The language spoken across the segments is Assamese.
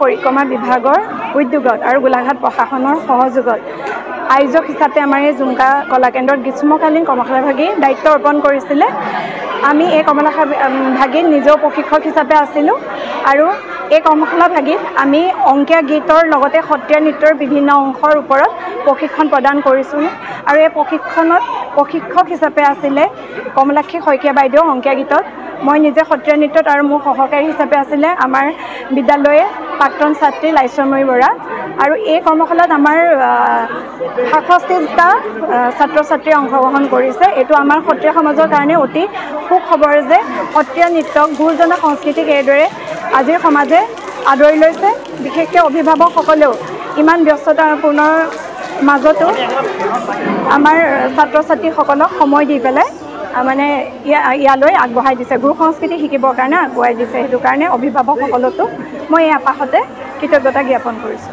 পৰিক্ৰমা বিভাগৰ উদ্যোগত আৰু গোলাঘাট প্ৰশাসনৰ সহযোগত আয়োজক হিচাপে আমাৰ এই জুমকা কলাকেন্দ্ৰত গ্ৰীষ্মকালীন কৰ্মশালাভাগী দায়িত্ব অৰ্পণ কৰিছিলে। আমি এই কৰ্মশালাভাগীত নিজেও প্ৰশিক্ষক হিচাপে আছিলোঁ আৰু এই কৰ্মশালাভাগীত আমি অংকীয়া গীতৰ লগতে সত্ৰীয়া নৃত্যৰ বিভিন্ন অংশৰ ওপৰত প্ৰশিক্ষণ প্ৰদান কৰিছোঁ আৰু এই প্ৰশিক্ষণত প্ৰশিক্ষক হিচাপে আছিলে কমলাক্ষী শইকীয়া বাইদেউ অংকীয়া গীতত। মই নিজে সত্ৰীয়া নৃত্যত আৰু মোৰ সহকাৰী হিচাপে আছিলে আমাৰ বিদ্যালয়ে প্ৰাক্তন ছাত্ৰী লাইশ্বৰময়ী বৰা। আৰু এই কৰ্মশালাত আমাৰ ৬৭টা ছাত্ৰ ছাত্ৰীয়ে অংশগ্ৰহণ কৰিছে। এইটো আমাৰ সত্ৰীয়া সমাজৰ কাৰণে অতি সুখবৰ যে সত্ৰীয়া নৃত্যক গুৰুজনা সংস্কৃতিক এইদৰে আজিৰ সমাজে আদৰি লৈছে। বিশেষকৈ অভিভাৱকসকলেও ইমান ব্যস্ততাপূৰ্ণ মাজতো আমাৰ ছাত্ৰ ছাত্ৰীসকলক সময় দি পেলাই মানে ইয়ালৈ আগবঢ়াই দিছে, গুৰু সংস্কৃতি শিকিবৰ কাৰণে আগুৱাই দিছে। সেইটো কাৰণে অভিভাৱকসকলকো মই এই আপাশতে কৃতজ্ঞতা জ্ঞাপন কৰিছোঁ।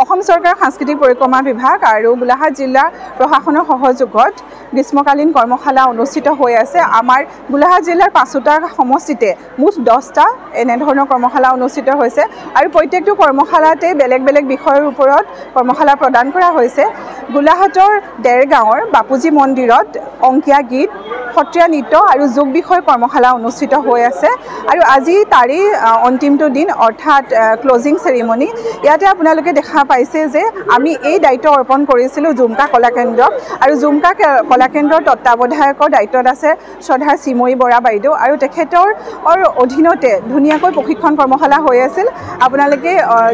অসম চৰকাৰৰ সাংস্কৃতিক পৰিক্ৰমা বিভাগ আৰু গোলাঘাট জিলা প্ৰশাসনৰ সহযোগত গ্ৰীষ্মকালীন কৰ্মশালা অনুষ্ঠিত হৈ আছে। আমাৰ গোলাঘাট জিলাৰ ৫টা সমষ্টিতে মুঠ 10টা এনেধৰণৰ কৰ্মশালা অনুষ্ঠিত হৈছে আৰু প্ৰত্যেকটো কৰ্মশালাতে বেলেগ বেলেগ বিষয়ৰ ওপৰত কৰ্মশালা প্ৰদান কৰা হৈছে। গোলাঘাটৰ দেৰগাঁৱৰ বাপুজী মন্দিৰত অংকীয়া গীত, সত্ৰীয়া নৃত্য আৰু যোগ বিষয়ৰ কৰ্মশালা অনুষ্ঠিত হৈ আছে আৰু আজি তাৰেই অন্তিমটো দিন অৰ্থাৎ ক্লজিং চেৰিমনি। ইয়াতে আপোনালোকে দেখা পাইছে যে আমি এই দায়িত্ব অৰ্পণ কৰিছিলোঁ জুমকা কলাকেন্দ্ৰক আৰু জুমকা কলাকেন্দ্ৰৰ তত্ত্বাৱধায়কৰ দায়িত্বত আছে শ্ৰদ্ধাৰ চিময়ী বৰা বাইদেউ আৰু তেখেতৰ অধীনতে ধুনীয়াকৈ প্ৰশিক্ষণ কৰ্মশালা হৈ আছিল। আপোনালোকে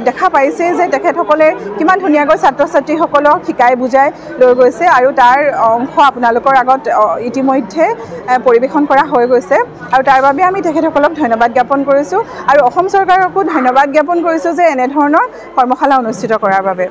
দেখা পাইছে যে তেখেতসকলে কিমান ধুনীয়াকৈ ছাত্ৰ ছাত্ৰীসকলক শিকাই বুজাই লৈ গৈছে আৰু তাৰ অংশ আপোনালোকৰ আগত ইতিমধ্যে পৰিৱেশন কৰা হৈ গৈছে আৰু তাৰ বাবে আমি তেখেতসকলক ধন্যবাদ জ্ঞাপন কৰিছোঁ আৰু অসম চৰকাৰকো ধন্যবাদ জ্ঞাপন কৰিছোঁ যে এনেধৰণৰ কৰ্মশালা অনুষ্ঠিত কৰাৰ বাবে।